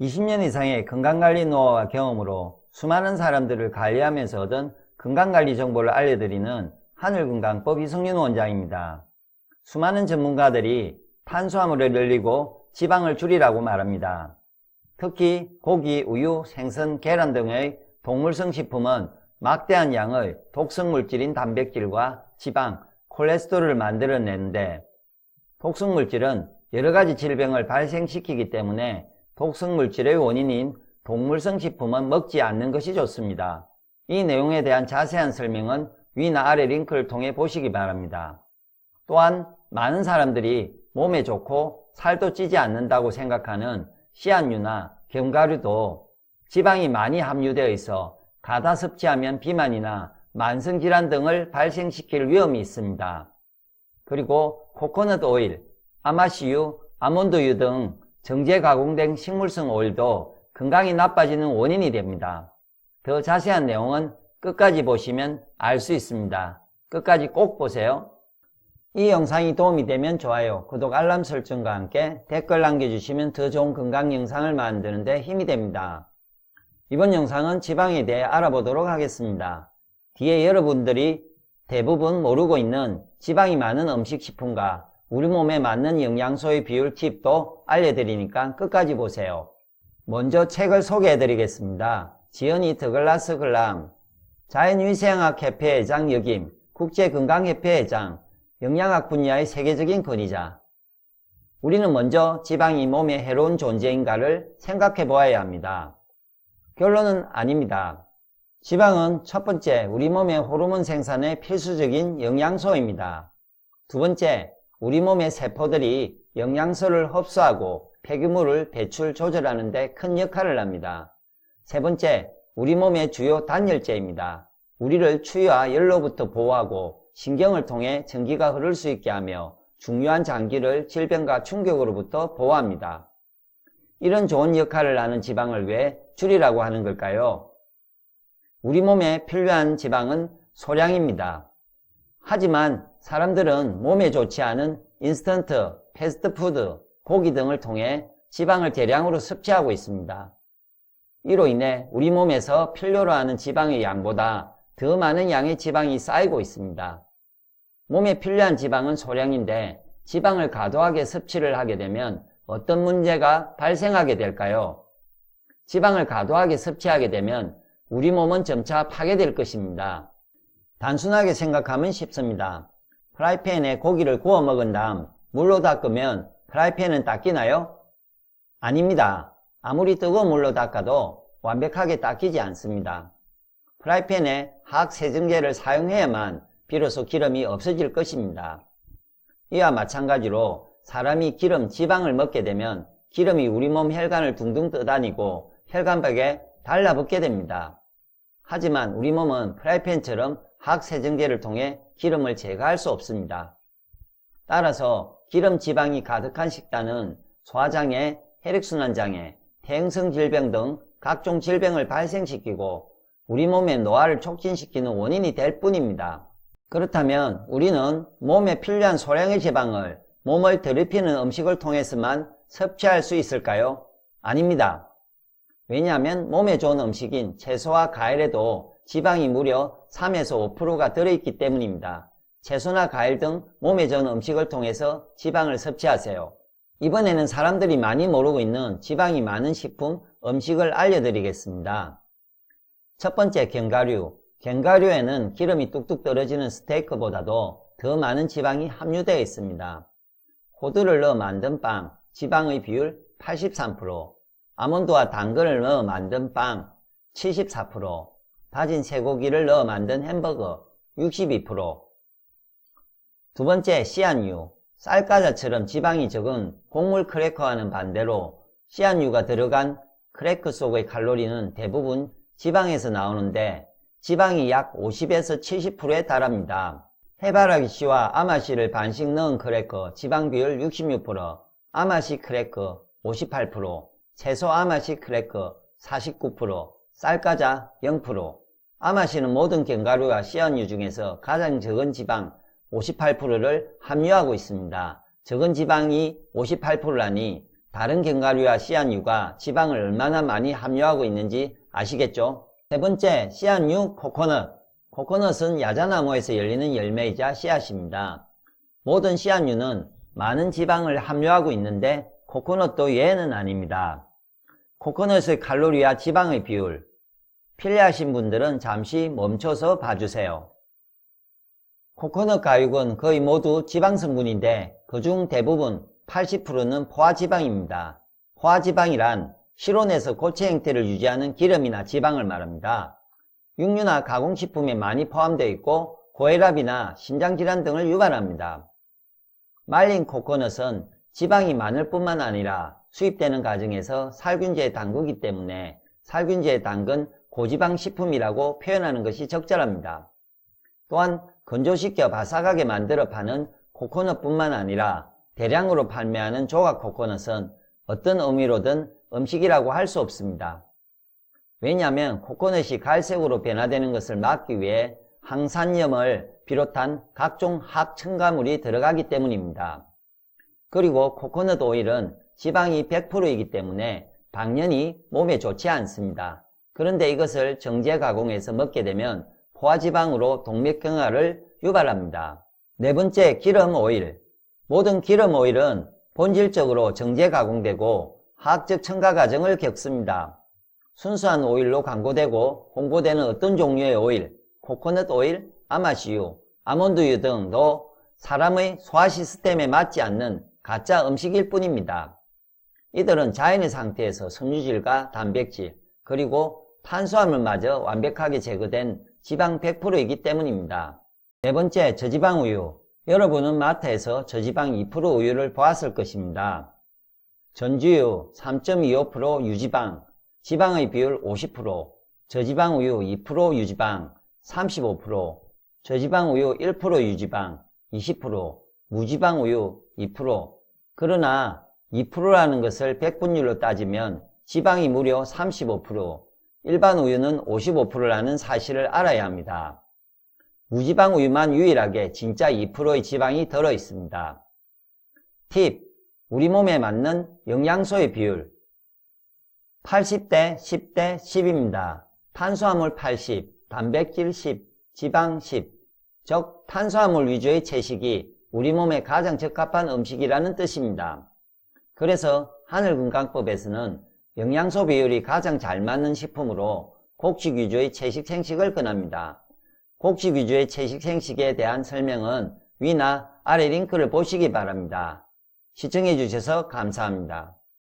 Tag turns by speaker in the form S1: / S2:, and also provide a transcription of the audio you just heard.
S1: 20년 이상의 건강관리 노하우와 경험으로 수많은 사람들을 관리하면서 얻은 건강관리 정보를 알려드리는 하늘건강법 이성윤 원장입니다. 수많은 전문가들이 탄수화물을 늘리고 지방을 줄이라고 말합니다. 특히 고기, 우유, 생선, 계란 등의 동물성 식품은 막대한 양의 독성물질인 단백질과 지방, 콜레스테롤을 만들어내는데 독성물질은 여러가지 질병을 발생시키기 때문에 독성물질의 원인인 동물성 식품은 먹지 않는 것이 좋습니다. 이 내용에 대한 자세한 설명은 위나 아래 링크를 통해 보시기 바랍니다. 또한 많은 사람들이 몸에 좋고 살도 찌지 않는다고 생각하는 씨앗류나 견과류도 지방이 많이 함유되어 있어 과다 섭취하면 비만이나 만성질환 등을 발생시킬 위험이 있습니다. 그리고 코코넛 오일, 아마씨유, 아몬드유 등 정제 가공된 식물성 오일도 건강이 나빠지는 원인이 됩니다. 더 자세한 내용은 끝까지 보시면 알 수 있습니다. 끝까지 꼭 보세요. 이 영상이 도움이 되면 좋아요, 구독, 알람 설정과 함께 댓글 남겨주시면 더 좋은 건강 영상을 만드는 데 힘이 됩니다. 이번 영상은 지방에 대해 알아보도록 하겠습니다. 뒤에 여러분들이 대부분 모르고 있는 지방이 많은 음식 식품과 우리 몸에 맞는 영양소의 비율 팁도 알려드리니까 끝까지 보세요. 먼저 책을 소개해드리겠습니다. 지연이 더글라스 글람, 자연위생학 협회 회장 역임, 국제건강협회 회장, 영양학 분야의 세계적인 권위자. 우리는 먼저 지방이 몸에 해로운 존재인가를 생각해 보아야 합니다. 결론은 아닙니다. 지방은 첫 번째, 우리 몸의 호르몬 생산에 필수적인 영양소입니다. 두 번째, 우리 몸의 세포들이 영양소를 흡수하고 폐기물을 배출 조절하는 데 큰 역할을 합니다. 세 번째, 우리 몸의 주요 단열재입니다. 우리를 추위와 열로부터 보호하고 신경을 통해 전기가 흐를 수 있게 하며 중요한 장기를 질병과 충격으로부터 보호합니다. 이런 좋은 역할을 하는 지방을 왜 줄이라고 하는 걸까요? 우리 몸에 필요한 지방은 소량입니다. 하지만 사람들은 몸에 좋지 않은 인스턴트, 패스트푸드, 고기 등을 통해 지방을 대량으로 섭취하고 있습니다. 이로 인해 우리 몸에서 필요로 하는 지방의 양보다 더 많은 양의 지방이 쌓이고 있습니다. 몸에 필요한 지방은 소량인데 지방을 과도하게 섭취를 하게 되면 어떤 문제가 발생하게 될까요? 지방을 과도하게 섭취하게 되면 우리 몸은 점차 파괴될 것입니다. 단순하게 생각하면 쉽습니다. 프라이팬에 고기를 구워 먹은 다음 물로 닦으면 프라이팬은 닦이나요? 아닙니다. 아무리 뜨거운 물로 닦아도 완벽하게 닦이지 않습니다. 프라이팬에 화학 세정제를 사용해야만 비로소 기름이 없어질 것입니다. 이와 마찬가지로 사람이 기름, 지방을 먹게 되면 기름이 우리 몸 혈관을 둥둥 떠다니고 혈관벽에 달라붙게 됩니다. 하지만 우리 몸은 프라이팬처럼 화학 세정제를 통해 기름을 제거할 수 없습니다. 따라서 기름, 지방이 가득한 식단은 소화장애, 혈액순환장애, 태행성 질병 등 각종 질병을 발생시키고 우리 몸의 노화를 촉진시키는 원인이 될 뿐입니다. 그렇다면 우리는 몸에 필요한 소량의 지방을 몸을 더럽히는 음식을 통해서만 섭취할 수 있을까요? 아닙니다. 왜냐하면 몸에 좋은 음식인 채소와 과일에도 지방이 무려 3에서 5%가 들어있기 때문입니다. 채소나 과일 등 몸에 좋은 음식을 통해서 지방을 섭취하세요. 이번에는 사람들이 많이 모르고 있는 지방이 많은 식품, 음식을 알려드리겠습니다. 첫 번째, 견과류. 견과류에는 기름이 뚝뚝 떨어지는 스테이크보다도 더 많은 지방이 함유되어 있습니다. 호두를 넣어 만든 빵, 지방의 비율 83%, 아몬드와 당근을 넣어 만든 빵 74%, 다진 쇠고기를 넣어 만든 햄버거 62%. 두 번째, 씨앗류. 쌀과자처럼 지방이 적은 곡물 크래커와는 반대로 씨앗류가 들어간 크래커 속의 칼로리는 대부분 지방에서 나오는데 지방이 약 50에서 70%에 달합니다. 해바라기 씨와 아마씨를 반씩 넣은 크래커 지방 비율 66%, 아마씨 크래커 58%, 채소 아마씨 크래커 49%, 쌀과자 0%. 아마씨는 모든 견과류와 씨앗류 중에서 가장 적은 지방 58%를 함유하고 있습니다. 적은 지방이 58%라니 다른 견과류와 씨앗류가 지방을 얼마나 많이 함유하고 있는지 아시겠죠? 세 번째, 씨앗류 코코넛. 코코넛은 야자나무에서 열리는 열매이자 씨앗입니다. 모든 씨앗류는 많은 지방을 함유하고 있는데 코코넛도 예외는 아닙니다. 코코넛의 칼로리와 지방의 비율, 필요하신 분들은 잠시 멈춰서 봐주세요. 코코넛 가육은 거의 모두 지방 성분인데 그중 대부분 80%는 포화지방입니다. 포화지방이란 실온에서 고체 형태를 유지하는 기름이나 지방을 말합니다. 육류나 가공식품에 많이 포함되어 있고 고혈압이나 심장질환 등을 유발합니다. 말린 코코넛은 지방이 많을 뿐만 아니라 수입되는 과정에서 살균제에 담그기 때문에 살균제에 담근 고지방 식품이라고 표현하는 것이 적절합니다. 또한 건조시켜 바삭하게 만들어 파는 코코넛뿐만 아니라 대량으로 판매하는 조각 코코넛은 어떤 의미로든 음식이라고 할 수 없습니다. 왜냐하면 코코넛이 갈색으로 변화되는 것을 막기 위해 항산염을 비롯한 각종 합첨가물이 들어가기 때문입니다. 그리고 코코넛 오일은 지방이 100%이기 때문에 당연히 몸에 좋지 않습니다. 그런데 이것을 정제 가공해서 먹게 되면 포화지방으로 동맥경화를 유발합니다. 네 번째, 기름 오일. 모든 기름 오일은 본질적으로 정제 가공되고 화학적 첨가 과정을 겪습니다. 순수한 오일로 광고되고 홍보되는 어떤 종류의 오일, 코코넛 오일, 아마씨유, 아몬드유 등도 사람의 소화 시스템에 맞지 않는 가짜 음식일 뿐입니다. 이들은 자연의 상태에서 섬유질과 단백질, 그리고 탄수화물마저 완벽하게 제거된 지방 100%이기 때문입니다. 네 번째, 저지방 우유. 여러분은 마트에서 저지방 2% 우유를 보았을 것입니다. 전주유 3.25% 유지방, 지방의 비율 50%, 저지방 우유 2% 유지방 35%, 저지방 우유 1% 유지방 20%, 무지방 우유 2%. 그러나 2%라는 것을 백분율로 따지면 지방이 무려 35%, 일반 우유는 55%라는 사실을 알아야 합니다. 무지방 우유만 유일하게 진짜 2%의 지방이 들어 있습니다. 팁, 우리 몸에 맞는 영양소의 비율 80대 10대 10입니다. 탄수화물 80, 단백질 10, 지방 10. 즉 탄수화물 위주의 채식이 우리 몸에 가장 적합한 음식이라는 뜻입니다. 그래서 하늘건강법에서는 영양소 비율이 가장 잘 맞는 식품으로 곡식 위주의 채식 생식을 권합니다. 곡식 위주의 채식 생식에 대한 설명은 위나 아래 링크를 보시기 바랍니다. 시청해 주셔서 감사합니다.